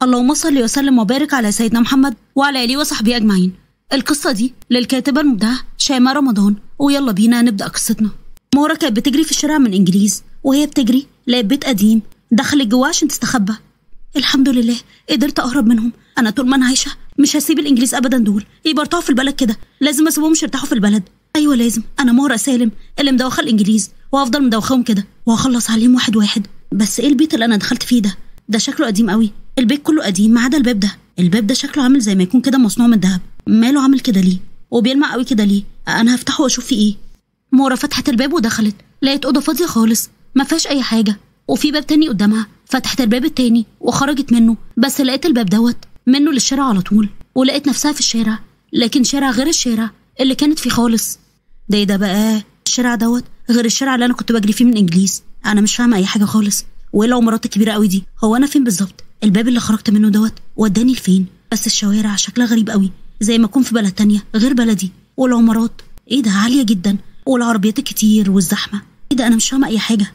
اللهم صل وسلم وبارك على سيدنا محمد وعلى آله وصحبه أجمعين. القصة دي للكاتبة المبدعة شيماء رمضان، ويلا بينا نبدأ قصتنا. مورا كانت بتجري في الشارع من إنجليز، وهي بتجري لقت بيت قديم، دخلت جواه عشان تستخبى. الحمد لله قدرت أهرب منهم. أنا طول ما أنا عايشة مش هسيب الإنجليز أبدا، دول يبرطعوا في البلد كده، لازم أسيبهمش يرتاحوا في البلد. أيوة لازم، أنا مورا سالم اللي مدوخة الإنجليز، وهفضل مدوخاهم كده وهخلص عليهم واحد واحد. بس إيه البيت اللي أنا دخلت فيه ده؟ ده شكله قديم قوي، البيت كله قديم ما عدا الباب ده. الباب ده شكله عامل زي ما يكون كده مصنوع من الذهب. ماله عامل كده ليه؟ وبيلمع قوي كده ليه؟ انا هفتحه واشوف فيه ايه. مورا فتحت الباب ودخلت، لقيت اوضه فاضيه خالص ما فيهاش اي حاجه، وفي باب تاني قدامها. فتحت الباب التاني وخرجت منه، بس لقيت الباب دوت منه للشارع على طول، ولقيت نفسها في الشارع، لكن شارع غير الشارع اللي كانت فيه خالص. ده ايه ده بقى؟ الشارع دوت غير الشارع اللي انا كنت بجري فيه من انجليز. انا مش فاهمه اي حاجه خالص. وايه العمارات الكبيره قوي دي؟ هو انا فين بالظبط؟ الباب اللي خرجت منه دوت وداني لفين؟ بس الشوارع شكلها غريب قوي، زي ما اكون في بلد تانية غير بلدي. والعمارات ايه ده؟ عاليه جدا، والعربيات الكتير والزحمه. ايه ده؟ انا مش فاهمه اي حاجه.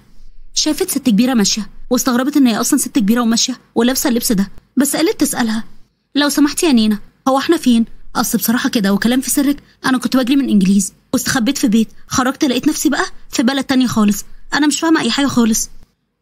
شافت ست كبيره ماشيه، واستغربت ان هي اصلا ست كبيره وماشيه ولابسه اللبس ده، بس قالت تسالها لو سمحتي يا نينا هو احنا فين؟ اصل بصراحه كده وكلام في سرك، انا كنت بجري من انجليز واستخبيت في بيت، خرجت لقيت نفسي بقى في بلد تانية خالص. انا مش فاهمه اي حاجه خالص.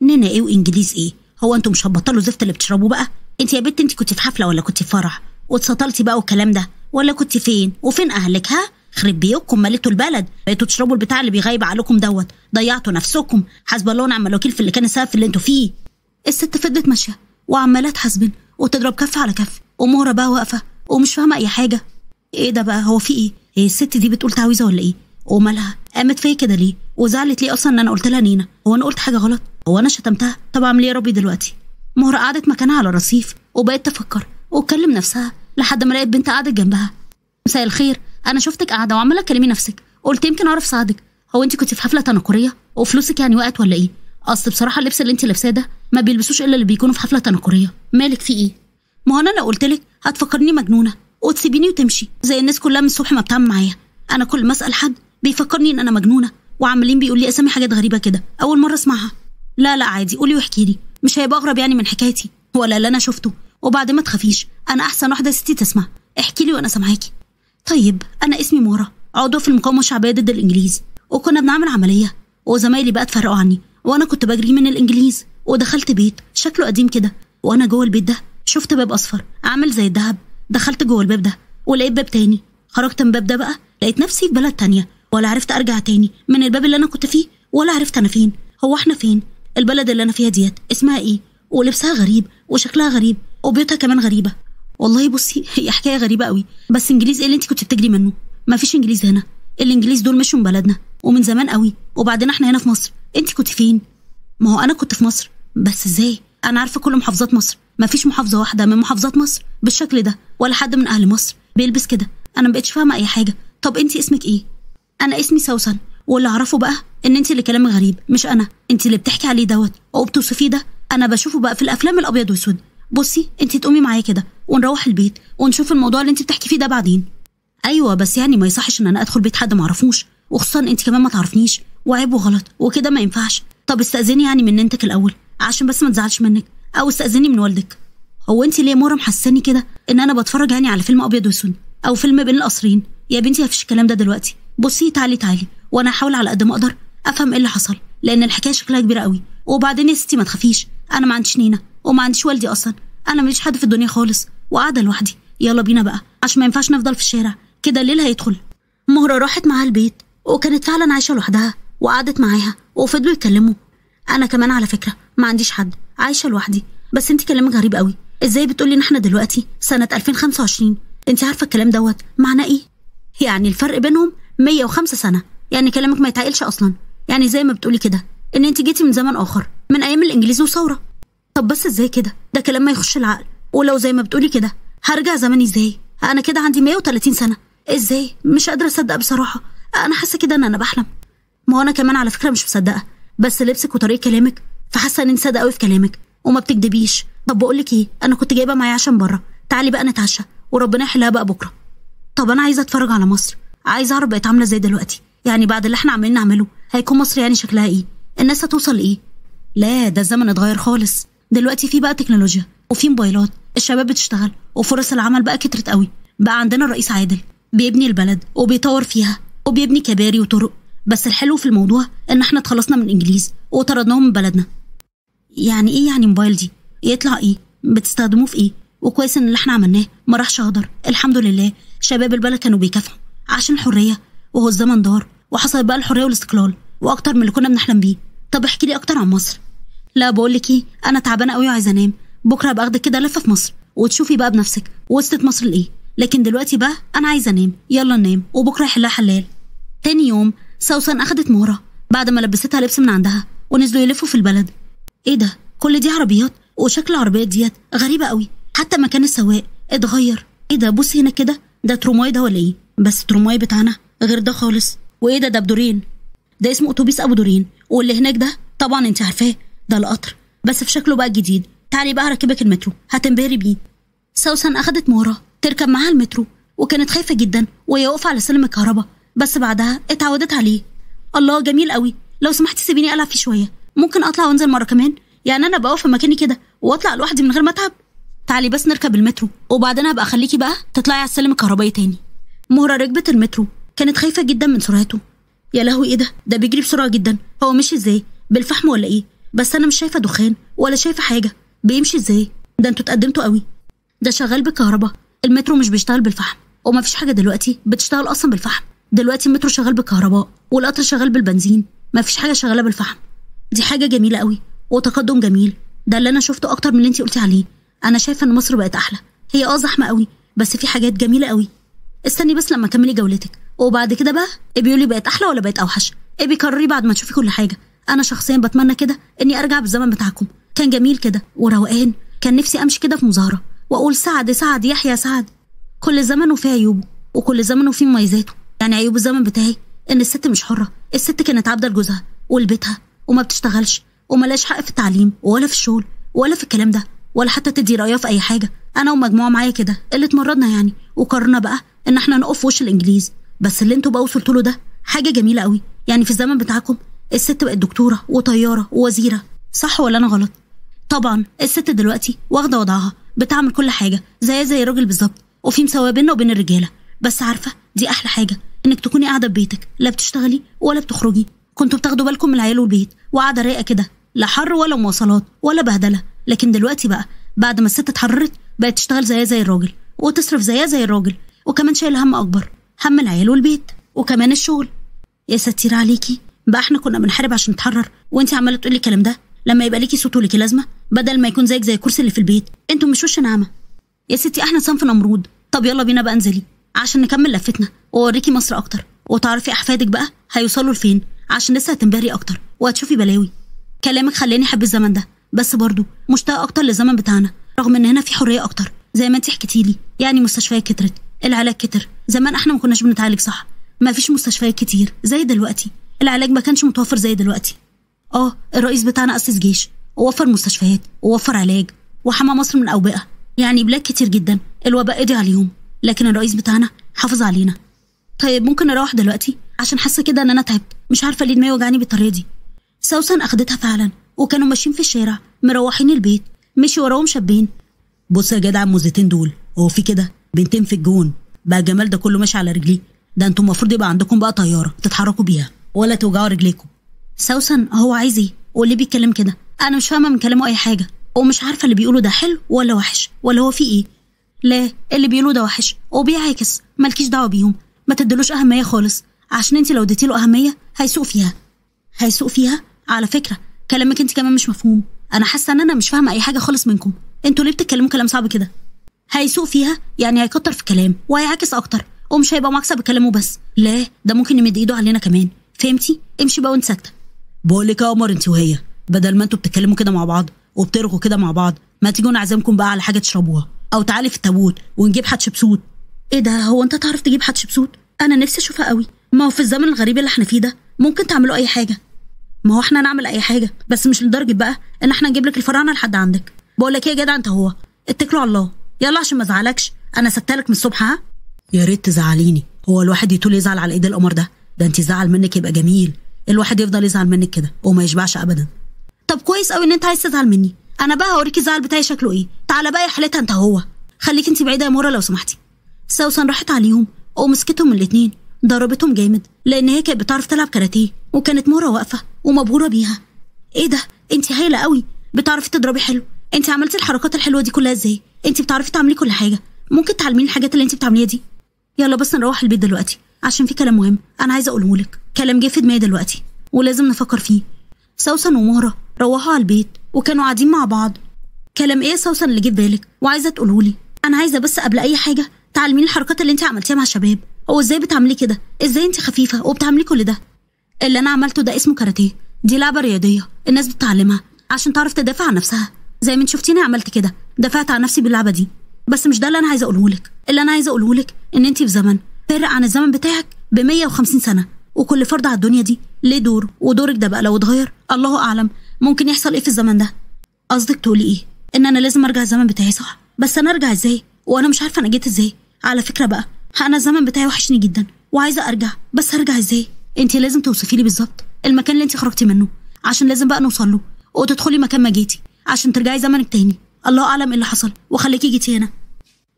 نينا ايه وانجليز ايه؟ هو انتوا مش هتبطلوا زفت اللي بتشربوه بقى؟ انت يا بنت انت كنت في حفله ولا كنت في فرح واتسطلتي بقى والكلام ده، ولا كنت فين؟ وفين اهلك؟ ها خرب بيوتكم، مليتوا البلد، بقيتوا تشربوا البتاع اللي بيغيب عليكم دوت، ضيعتوا نفسكم، حسب الله ونعم الوكيل في اللي كان السبب في اللي انتوا فيه. الست فضلت ماشيه وعماله تحاسبن وتضرب كف على كف، ومهره بقى واقفه ومش فاهمه اي حاجه. ايه ده بقى؟ هو في ايه؟ هي الست دي بتقول تعويذه ولا ايه؟ ومالها؟ قامت فيا كده ليه؟ وزعلت ليه اصلا ان انا قلت لها نينا؟ هو انا قلت حاجه غلط؟ هو انا شتمتها؟ طب اعمل ايه يا ربي دلوقتي؟ مهره قعدت مكانها على الرصيف وبقت تفكر وتكلم نفسها لحد ما لقيت بنت قعدت جنبها. مساء الخير، انا شفتك قاعده وعماله تكلمي نفسك، قلت يمكن اعرف اساعدك. هو انت كنت في حفله تنكريه وفلوسك يعني وقعت ولا ايه؟ اصل بصراحه اللبس اللي انت لابساه ده ما بيلبسوش الا اللي بيكونوا في حفله تنكريه. مالك في ايه؟ ما هو انا لو قلت لك هتفكرني مجنونه وتسيبيني وتمشي زي الناس كلها من الصبح ما بتعمل معايا. انا كل ما اسال حد بيفكرني ان انا مجنونه، وعمالين بيقول لي اسامي حاجات غريبه كده اول مره اسمعها. لا عادي، قولي واحكي لي، مش هيبقى اغرب يعني من حكايتي ولا اللي انا شفته. وبعد ما تخافيش، انا احسن واحده ستي تسمع، احكي لي وانا سامعاكي. طيب انا اسمي مورا، عضوه في المقاومه الشعبيه ضد الانجليز، وكنا بنعمل عمليه وزمايلي بقى اتفرقوا عني، وانا كنت بجري من الانجليز ودخلت بيت شكله قديم كده، وانا جوه البيت ده شفت باب اصفر عامل زي الذهب. دخلت جوه الباب ده ولقيت باب تاني، خرجت من الباب ده بقى لقيت نفسي في بلد تانية، ولا عرفت ارجع تاني من الباب اللي انا كنت فيه، ولا عرفت انا فين. هو احنا فين؟ البلد اللي انا فيها ديت اسمها ايه؟ ولبسها غريب وشكلها غريب وبيوتها كمان غريبه. والله بصي هي حكايه غريبه قوي. بس انجليز ايه اللي انت كنت بتجري منه؟ ما فيش انجليز هنا، الانجليز دول مشوا من بلدنا ومن زمان قوي، وبعدين احنا هنا في مصر. انت كنت فين؟ ما هو انا كنت في مصر، بس ازاي؟ انا عارفه كل محافظات مصر، ما فيش محافظه واحده من محافظات مصر بالشكل ده، ولا حد من اهل مصر بيلبس كده. انا ما بقتش فاهمه اي حاجه. طب انت اسمك ايه؟ انا اسمي سوسن، واللي اعرفه بقى ان انت اللي كلامك غريب مش انا، انت اللي بتحكي عليه دوت وبتوصفيه ده انا بشوفه بقى في الافلام الابيض واسود. بصي انت تقومي معايا كده ونروح البيت ونشوف الموضوع اللي انت بتحكي فيه ده بعدين. ايوه بس يعني ما يصحش ان انا ادخل بيت حد ما اعرفوش، وخصوصا انت كمان ما تعرفنيش، وعيب وغلط وكده ما ينفعش. طب استاذني يعني من انتك الاول عشان بس ما تزعلش منك، او استاذني من والدك. هو انت ليه مره محسساني كده ان انا بتفرج يعني على فيلم ابيض واسود او فيلم بين القصرين؟ يا بنتي مفيش الكلام ده دلوقتي. بصي تعالي وانا هحاول على قد ما اقدر افهم ايه اللي حصل، لان الحكايه شكلها كبيره قوي. وبعدين يا ستي ما تخافيش، انا ما عنديش نينا وما عنديش والدي اصلا، انا ماليش حد في الدنيا خالص وقاعده لوحدي. يلا بينا بقى عشان ما ينفعش نفضل في الشارع كده، الليل هيدخل. مهره راحت معاها البيت وكانت فعلا عايشه لوحدها، وقعدت معاها وفضلوا يتكلموا. انا كمان على فكره ما عنديش حد، عايشه لوحدي. بس انت كلامك غريب قوي، ازاي بتقولي ان احنا دلوقتي سنه 2025؟ انت عارفه الكلام دوت معناه ايه؟ يعني الفرق بينهم 105 سنه، يعني كلامك ما يتعقلش اصلا. يعني زي ما بتقولي كده ان انت جيتي من زمن اخر، من ايام الانجليز وثوره. طب بس ازاي كده؟ ده كلام ما يخش العقل. ولو زي ما بتقولي كده هرجع زمني ازاي؟ انا كده عندي 130 سنه، ازاي؟ مش قادره اصدق بصراحه. انا حاسه كده ان انا بحلم. ما هو انا كمان على فكره مش مصدقه، بس لبسك وطريقه كلامك فحاسه ان انت صادقه قوي في كلامك وما بتكدبيش. طب بقول لك ايه، انا كنت جايبه معايا عشان بره، تعالي بقى نتعشى وربنا يحلها بقى بكره. طب انا عايزه اتفرج على مصر، عايزه اعرف بقت عامله ازاي دلوقتي، يعني بعد اللي احنا عمالين نعمله هيكون مصر يعني شكلها ايه؟ الناس هتوصل لايه؟ لا ده الزمن اتغير خالص، دلوقتي في بقى تكنولوجيا، وفي موبايلات، الشباب بتشتغل وفرص العمل بقى كترت قوي. بقى عندنا رئيس عادل بيبني البلد وبيطور فيها وبيبني كباري وطرق. بس الحلو في الموضوع ان احنا اتخلصنا من الانجليز وطردناهم من بلدنا. يعني ايه يعني موبايل دي؟ يطلع ايه؟ بتستخدموه في ايه؟ وكويس ان اللي احنا عملناه ما راحش هدر. الحمد لله شباب البلد كانوا بيكافحوا عشان الحريه، وهو الزمن دار وحصل بقى الحريه والاستقلال واكتر من اللي كنا بنحلم بيه. طب احكي لي اكتر عن مصر. لا بقول لك ايه، انا تعبانه قوي وعايزه انام. بكره ابقى اخدك كده لفه في مصر وتشوفي بقى بنفسك وسط مصر الايه. لكن دلوقتي بقى انا عايزه انام. يلا ننام وبكره يحلها حلال. تاني يوم سوسن اخدت مورا بعد ما لبستها لبس من عندها ونزلوا يلفوا في البلد. ايه ده؟ كل دي عربيات، وشكل العربيات ديت غريبه قوي. حتى مكان السواق اتغير. ايه ده؟ بصي هنا كده، ده تروماي ده ولا ايه؟ بس التروماي بتاعنا غير ده خالص. وايه ده بدورين. ده اسمه اتوبيس ابو دورين. واللي هناك ده طبعا انت عارفاه، ده القطر بس في شكله بقى الجديد. تعالي بقى اركبك المترو هتنبهري بيه. سوسن اخدت مورا تركب معاها المترو وكانت خايفه جدا وهي واقفه على سلم الكهرباء، بس بعدها اتعودت عليه. الله جميل قوي. لو سمحتي سيبيني العب فيه شويه، ممكن اطلع وانزل مره كمان؟ يعني انا بقى في مكاني كده واطلع لوحدي من غير ما اتعب؟ تعالي بس نركب المترو وبعدين هبقى اخليكي بقى تطلعي على السلم الكهربائي تاني. مهرة ركبت المترو، كانت خايفه جدا من سرعته. يا لهوي ايه ده بيجري بسرعه جدا. هو مشي ازاي؟ بالفحم ولا ايه؟ بس انا مش شايفه دخان ولا شايفه حاجه. بيمشي ازاي؟ ده انتوا اتقدمتوا قوي. ده شغال بالكهرباء. المترو مش بيشتغل بالفحم، وما فيش حاجه دلوقتي بتشتغل اصلا بالفحم. دلوقتي المترو شغال بالكهرباء والقطر شغال بالبنزين، ما فيش حاجه شغاله بالفحم. دي حاجه جميله قوي وتقدم جميل. ده اللي انا شفته اكتر من اللي انتي قلتي عليه. انا شايفه ان مصر بقت احلى. هي زحمه قوي بس في حاجات جميله قوي. استني بس لما تكملي جولتك وبعد كده بقى بيقولي بقت احلى ولا بقت اوحش. بيكرري بعد ما تشوفي كل حاجه. انا شخصيا بتمنى كده اني ارجع بالزمن بتاعكم، كان جميل كده وروقان. كان نفسي امشي كده في مظاهره واقول سعد يحيى سعد. كل زمن وفيه عيوبه وكل زمن وفيه مميزاته. يعني عيوب الزمن بتاعي ان الست مش حره. الست كانت عابده لجوزها ولبيتها وما بتشتغلش وملاش حق في التعليم ولا في الشغل ولا في الكلام ده ولا حتى تدي رايها في اي حاجه. انا ومجموعه معايا كده اللي اتمرضنا يعني وقررنا بقى ان احنا نقف في وش الانجليز. بس اللي انتوا بقى وصلتوا له ده حاجه جميله قوي. يعني في الزمن بتاعكم الست بقت دكتوره وطياره ووزيره، صح ولا انا غلط؟ طبعا الست دلوقتي واخده وضعها، بتعمل كل حاجه زي الراجل بالظبط، وفي مساواه بيننا وبين الرجاله. بس عارفه دي احلى حاجه، انك تكوني قاعده في بيتك لا بتشتغلي ولا بتخرجي. كنتوا بتاخدوا بالكم من العيال والبيت وقاعده رايقه كده، لا حر ولا مواصلات ولا بهدله. لكن دلوقتي بقى بعد ما الست اتحررت بقت تشتغل زي الراجل وتصرف زي الراجل، وكمان شايله هم اكبر، هم العيال والبيت وكمان الشغل. يا ستير عليكي، بقى احنا كنا بنحارب عشان نتحرر وانتي عماله تقولي الكلام ده لما يبقى ليكي صوت وليكي لازمه، بدل ما يكون زيك زي الكرسي اللي في البيت. انتوا مش وش نعمه يا ستي، احنا صنف نمرود. طب يلا بينا بقى انزلي عشان نكمل لفتنا واوريكي مصر اكتر وتعرفي احفادك بقى هيوصلوا لفين، عشان لسه هتنبهري اكتر وهتشوفي بلاوي. كلامك خلاني احب الزمن ده، بس برضو مشتاقه اكتر للزمن بتاعنا رغم ان هنا في حريه اكتر. زي ما انتي حكيتي لي، يعني مستشفيات كترت، العلاج كتر. زمان احنا ما كناش بنتعالج صح، ما فيش مستشفيات كتير زي دلوقتي، العلاج ما كانش متوفر زي دلوقتي. الرئيس بتاعنا اسس جيش ووفر مستشفيات ووفر علاج وحمى مصر من اوبئه. يعني بلاد كتير جدا الوباء قضي عليهم، لكن الرئيس بتاعنا حافظ علينا. طيب ممكن نروح دلوقتي عشان حاسه كده ان انا تعبت، مش عارفه ليه دماغي وجعني بالطريقه دي. سوسن اخدتها فعلا وكانوا ماشيين في الشارع مروحين البيت، مشي وراهم شابين. بص يا جدع الموزتين دول، هو في كده بنتين في الجون بقى الجمال ده كله ماشي على رجليه؟ ده انتم المفروض يبقى عندكم بقى طياره تتحركوا بيها ولا توجعوا رجليكم. سوسن هو عايز ايه واللي بيتكلم كده؟ انا مش فاهمه من كلامه اي حاجه ومش عارفه اللي بيقوله ده حلو ولا وحش ولا هو في ايه. لا اللي بيقوله ده وحش وبيعاكس، مالكيش دعوه بيهم، ما تدلوش اهميه خالص، عشان انت لو اديتي له اهميه هيسوق فيها. على فكره كلامك انت كمان مش مفهوم، انا حاسه ان انا مش فاهمه اي حاجه خالص منكم. انتوا ليه بتتكلموا كلام صعب كده؟ هيسوق فيها يعني هيكتر في الكلام وهيعاكس اكتر، ومش هيبقى مكسب بكلامه بس، لا ده ممكن يمد ايده علينا كمان. فهمتي؟ امشي بقى وانت ساكته. بقول لك يا قمر انت وهي، بدل ما انتوا بتتكلموا كده مع بعض وبترغوا كده مع بعض، ما تيجوا نعزمكم بقى على حاجه تشربوها، او تعالي في التابوت ونجيب حتشبسوت. ايه ده؟ هو انت تعرف تجيب حتشبسوت؟ انا نفسي اشوفها قوي. ما هو في الزمن الغريب اللي احنا فيه ده ممكن تعملوا اي حاجه. ما هو احنا نعمل اي حاجه بس مش لدرجه بقى ان احنا نجيب لك الفراعنه لحد عندك. بقول لك ايه يا جدع انت هو، اتكلوا على الله يلا عشان ما ازعلكش، انا سكتلك من الصبح. ها يا ريت تزعليني، هو الواحد يطول يزعل على ايد القمر ده؟ ده انت زعل منك يبقى جميل، الواحد يفضل يزعل منك كده وما يشبعش ابدا. طب كويس قوي ان انت عايز تزعل مني، انا بقى هوريكي الزعل بتاعي شكله ايه. تعالى بقى يا حالتها انت هو. خليكي انت بعيده يا مورا لو سمحتي. سوسن راحت عليهم ومسكتهم الاتنين، ضربتهم جامد لان هي كانت بتعرف تلعب كاراتيه، وكانت مورا واقفه ومبهوره بيها. ايه ده، انت هايله قوي، بتعرفي تضربي حلو. انت عملتي الحركات الحلوه دي كلها ازاي؟ انت بتعرفي تعملي كل حاجه، ممكن تعلميني الحاجات اللي انت بتعمليها دي؟ يلا بس نروح البيت دلوقتي عشان في كلام مهم انا عايزه اقوله لك، كلام جه في دماغي دلوقتي ولازم نفكر فيه. سوسن ومهرة روحوا على البيت وكانوا قاعدين مع بعض. كلام ايه يا سوسن اللي جه في بالك وعايزه تقوله لي؟ انا عايزه بس قبل اي حاجه تعلميني الحركات اللي انت عملتيها مع الشباب. هو ازاي بتعملي كده؟ ازاي انت خفيفه وبتعملي كل ده؟ اللي انا عملته ده اسمه كاراتيه، دي لعبه رياضيه الناس بتتعلمها عشان تعرف تدافع عن نفسها. زي ما انت شفتيني عملت كده، دافعت عن نفسي باللعبه دي. بس مش ده اللي انا عايزه اقوله لك. اللي انا عايزه اقوله لك ان انت في زمن فارق عن الزمن بتاعك ب 150 سنه، وكل فرد على الدنيا دي ليه دور، ودورك ده بقى لو اتغير الله اعلم ممكن يحصل ايه في الزمن ده. قصدك تقولي ايه؟ ان انا لازم ارجع الزمن بتاعي صح؟ بس انا ارجع ازاي وانا مش عارفه انا جيت ازاي؟ على فكره بقى انا الزمن بتاعي وحشني جدا وعايزه ارجع، بس هرجع ازاي؟ انت لازم توصفي لي بالظبط المكان اللي انت خرجتي منه عشان لازم بقى نوصل له، وتدخلي مكان ما جيتي عشان ترجعي زمنك تاني. الله اعلم ايه اللي حصل وخليكي جيتي هنا.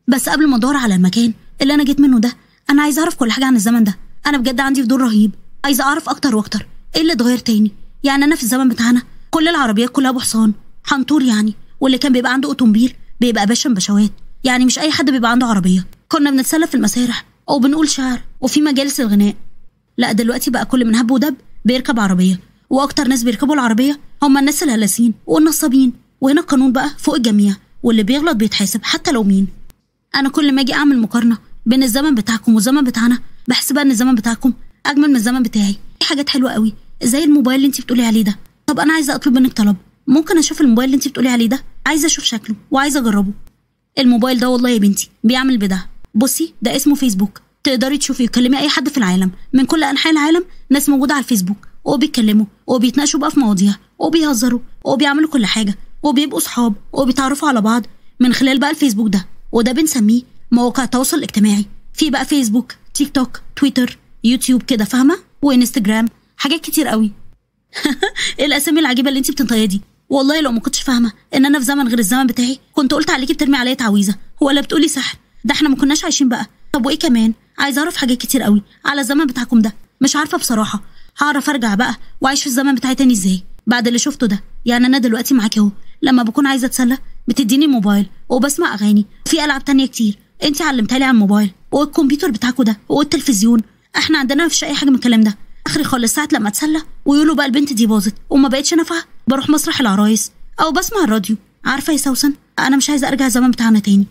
بس قبل ما ادور على المكان اللي انا جيت منه ده، انا عايزه اعرف كل حاجه عن الزمن ده. انا بجد عندي فضول رهيب، عايزه اعرف اكتر واكتر ايه اللي اتغير تاني. يعني انا في الزمن بتاعنا كل العربيات كلها ابو حصان حنطور يعني، واللي كان بيبقى عنده اوتومبيل بيبقى باشا بشوات، يعني مش اي حد بيبقى عنده عربيه. كنا بنتسلى في المسارح او بنقول شعر وفي مجالس الغناء. لا دلوقتي بقى كل من هب ودب بيركب عربيه، واكتر ناس بيركبوا العربيه هم الناس الهلاسين والنصابين. وهنا القانون بقى فوق الجميع، واللي بيغلط بيتحاسب حتى لو مين. انا كل ما اجي اعمل مقارنه بين الزمن بتاعكم والزمن بتاعنا بحس بقى ان الزمن بتاعكم اجمل من الزمن بتاعي. في حاجات حلوه قوي زي الموبايل اللي انت بتقولي عليه ده. طب انا عايزه اطلب منك طلب، ممكن اشوف الموبايل اللي انت بتقولي عليه ده؟ عايزه اشوف شكله وعايزه اجربه. الموبايل ده والله يا بنتي بيعمل بدع. بصي ده اسمه فيسبوك، تقدري تشوفي وتكلمي اي حد في العالم من كل انحاء العالم. ناس موجوده على الفيسبوك وبيتكلموا وبيتناقشوا بقى في مواضيع وبيهزروا وبيعملوا كل حاجه وبيبقوا صحاب وبيتعرفوا على بعض من خلال بقى الفيسبوك ده. وده بنسميه مواقع التواصل الاجتماعي. في بقى فيسبوك، تيك توك، تويتر، يوتيوب كده فاهمه، وانستجرام، حاجات كتير قوي. ايه الاسامي العجيبه اللي انت بتنطقيها دي؟ والله لو ما كنتش فاهمه ان انا في زمن غير الزمن بتاعي كنت قلت عليكي بترمي عليا تعويذه ولا بتقولي سحر. ده احنا ما كناش عايشين بقى. طب وايه كمان؟ عايزه اعرف حاجات كتير قوي على الزمن بتاعكم ده. مش عارفه بصراحه هعرف ارجع بقى واعيش في الزمن بتاعي تاني ازاي بعد اللي شفته ده. يعني انا دلوقتي معاكي اهو، لما بكون عايزه اتسلى بتديني موبايل وبسمع اغاني، في العاب تانية كتير انت علمتها لي على الموبايل والكمبيوتر بتاعكم ده والتلفزيون. احنا عندنا مفيش اي حاجه من الكلام ده. اخري خالص ساعه لما اتسلى ويقولوا بقى البنت دي باظت وما بقتش نافعه بروح مسرح العرايس او بسمع الراديو. عارفه يا سوسن انا مش عايزه ارجع الزمن بتاعنا تاني.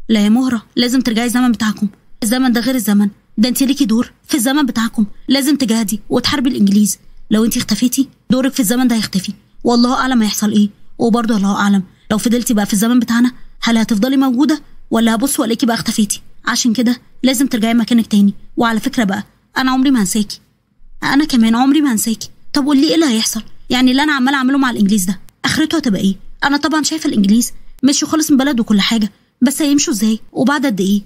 لا يا مهره لازم ترجعي الزمن بتاعكم. الزمن ده غير الزمن ده، انت ليكي دور في الزمن بتاعكم. لازم تجاهدي وتحاربي الانجليز. لو انت اختفيتي دورك في الزمن ده هيختفي، والله اعلم هيحصل ايه. وبرضه الله اعلم لو فضلتي بقى في الزمن بتاعنا هل هتفضلي موجوده ولا هبص والاقيكي بقى اختفيتي. عشان كده لازم ترجعي مكانك تاني. وعلى فكره بقى انا عمري ما هنساكي، انا كمان عمري ما هنساكي. طب قولي ايه اللي هيحصل؟ يعني اللي انا عماله اعمله مع الانجليز ده اخرته هتبقى ايه؟ انا طبعا شايفه الانجليز مشوا خالص من بلد وكل حاجه، بس هيمشوا ازاي وبعد قد ايه؟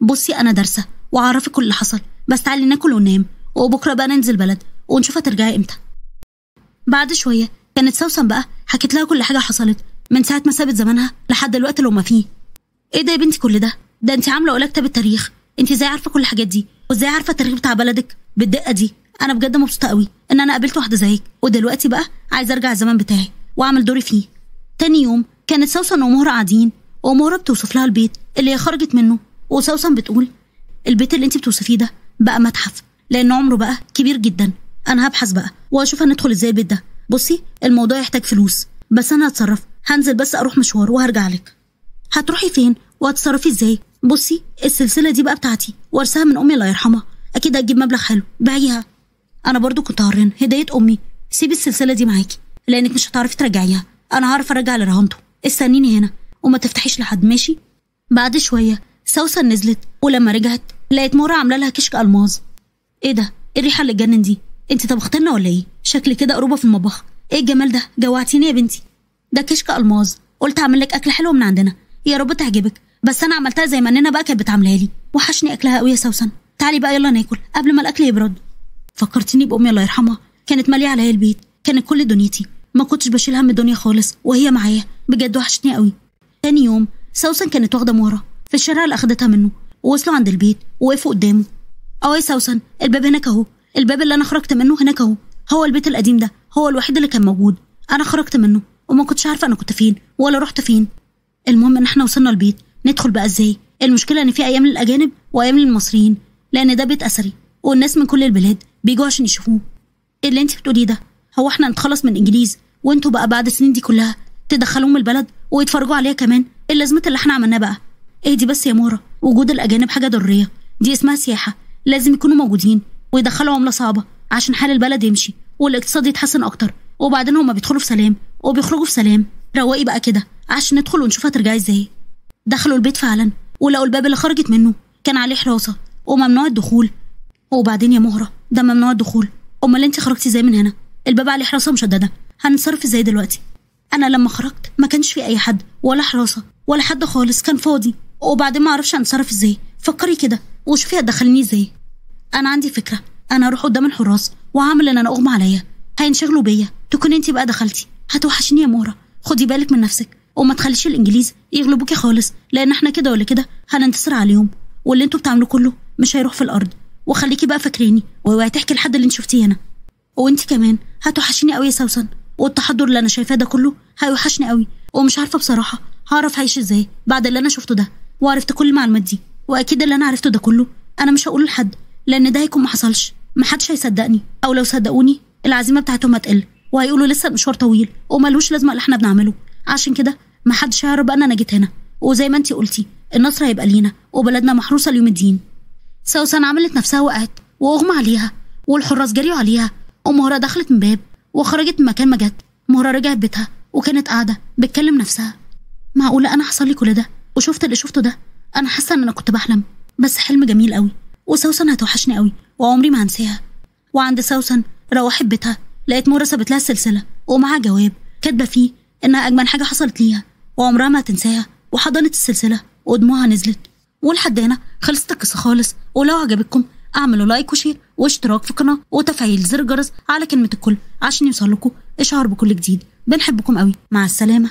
بصي انا دارسه وعارفه كل اللي حصل، بس تعالي ناكل وننام وبكره بقى ننزل بلد ونشوف هترجعي امتى. بعد شويه كانت سوسن بقى حكت لها كل حاجه حصلت من ساعه ما سابت زمانها لحد الوقت اللي هما فيه. ايه ده يا بنتي كل ده؟ ده انت عامله ولا كتاب التاريخ؟ انت ازاي عارفه كل الحاجات دي وازاي عارفه التاريخ بتاع بلدك بالدقه دي؟ انا بجد مبسوطه قوي ان انا قابلت واحده زيك، ودلوقتي بقى عايزه ارجع الزمان بتاعي واعمل دوري فيه. تاني يوم كانت سوسن ومهره قاعدين ومهره بتوصف لها البيت اللي هي خرجت منه، وسوسن بتقول البيت اللي انت بتوصفيه ده بقى متحف لان عمره بقى كبير جدا. انا هبحث بقى واشوف هندخل ازاي البيت ده. بصي الموضوع يحتاج فلوس بس انا هتصرف، هنزل بس اروح مشوار وهرجع لك. هتروحي فين وهتصرفي ازاي؟ بصي السلسله دي بقى بتاعتي وارثها من امي الله يرحمها، اكيد هتجيب مبلغ حلو، بيعيها. انا برضو كنت هرهن هديه امي. سيبي السلسله دي معاكي لانك مش هتعرفي ترجعيها، انا هعرف ارجع اللي رهنته. استنيني هنا وما تفتحيش لحد ماشي؟ بعد شويه سوسن نزلت ولما رجعت لقيت مهره عامله لها كشك الماظ. ايه ده؟ ايه الريحه اللي اتجنن دي؟ انت طبختي لنا ولا ايه؟ شكلي كده قروبه في المطبخ. ايه الجمال ده؟ جوعتيني يا بنتي. ده كشك الماظ، قلت اعمل لك اكله حلوه من عندنا يا رب تعجبك، بس انا عملتها زي ما نينا بقى كانت بتعملها لي. وحشني اكلها قوي يا سوسن. تعالي بقى يلا ناكل قبل ما الاكل يبرد. فكرتيني بامي الله يرحمها، كانت ماليه عليا البيت، كانت كل دنيتي. ما كنتش بشيل هم الدنيا خالص وهي معايا، بجد وحشتني قوي. تاني يوم سوسن كانت واخده مهره في الشارع اللي اخدتها منه، ووصلوا عند البيت ووقفوا قدامه. يا سوسن، الباب هناك اهو، الباب اللي انا خرجت منه هناك اهو، هو البيت القديم ده هو الوحيد اللي كان موجود، انا خرجت منه وما كنتش عارفه انا كنت فين ولا رحت فين. المهم ان احنا وصلنا البيت، ندخل بقى ازاي؟ المشكله ان في ايام للاجانب وايام للمصريين، لان ده بيت اثري والناس من كل البلاد بيجوا عشان يشوفوه. ايه اللي انت بتقوليه ده؟ هو احنا نتخلص من الانجليز وانتوا بقى بعد السنين دي كلها تدخلوهم البلد ويتفرجوا عليها كمان؟ ايه لازمه اللي احنا عملناه بقى؟ ايه دي بس يا مهره، وجود الاجانب حاجه ضروريه، دي اسمها سياحه، لازم يكونوا موجودين ويدخلوا عمله صعبه عشان حال البلد يمشي والاقتصاد يتحسن اكتر. وبعدين هما بيدخلوا في سلام وبيخرجوا في سلام، رواقي بقى كده عشان ندخل ونشوف هترجعي ازاي. دخلوا البيت فعلا ولقوا الباب اللي خرجت منه كان عليه حراسه وممنوع الدخول. وبعدين يا مهره، ده ممنوع الدخول، امال انت خرجتي ازاي من هنا؟ الباب عليه حراسه مشدده، هنتصرف ازاي دلوقتي؟ انا لما خرجت ما كانش في اي حد ولا حراسه ولا حد خالص، كان فاضي. وبعدين ما اعرفش هنتصرف ازاي، فكري كده وشوفي هتدخليني ازاي. انا عندي فكره، انا اروح قدام الحراس وهعمل ان انا اغمى عليا، هينشغلوا بيا، تكون انت بقى دخلتي. هتوحشيني يا مهره، خدي بالك من نفسك وما تخليش الانجليز يغلبوكي خالص، لان احنا كده ولا كده هننتصر عليهم، واللي انتوا بتعملوه كله مش هيروح في الارض. وخليكي بقى فاكريني واوعي تحكي لحد اللي انت شفتيه هنا. وانت كمان هتوحشيني قوي يا سوسن، والتحضر اللي انا شايفاه ده كله هيوحشني قوي، ومش عارفه بصراحه هعرف اعيش ازاي بعد اللي انا شفته ده وعرفت كل المعلومات دي. واكيد اللي انا عرفته ده كله انا مش هقوله لحد، لان ده هيكون ما حصلش، محدش هيصدقني، او لو صدقوني العزيمه بتاعتهم هتقل وهيقولوا لسه المشوار طويل وملوش لازمه اللي احنا بنعمله. عشان كده محدش هيعرف بقى انا جيت هنا، وزي ما انتي قلتي النصر هيبقى لينا وبلدنا محروسه ليوم الدين. سوسن عملت نفسها وقعت واغمى عليها، والحراس جريوا عليها، ومهره دخلت من باب وخرجت من مكان ما جت. مهره رجعت بيتها وكانت قاعده بتكلم نفسها، معقوله انا حصل لي كل ده وشفت اللي شفته ده؟ انا حاسه ان انا كنت بحلم، بس حلم جميل قوي، وسوسن هتوحشني قوي وعمري ما هنساها. وعند سوسن روحت بيتها لقيت مهره سابت لها السلسله ومعها جواب كاتبه فيه انها اجمل حاجه حصلت ليها وعمرها ما هتنساها، وحضنت السلسله ودموعها نزلت. ولحد هنا خلصت القصه خالص. ولو عجبتكم اعملوا لايك وشير واشتراك في القناه وتفعيل زر الجرس على كلمه الكل عشان يوصلكوا اشعار بكل جديد. بنحبكم قوي، مع السلامه.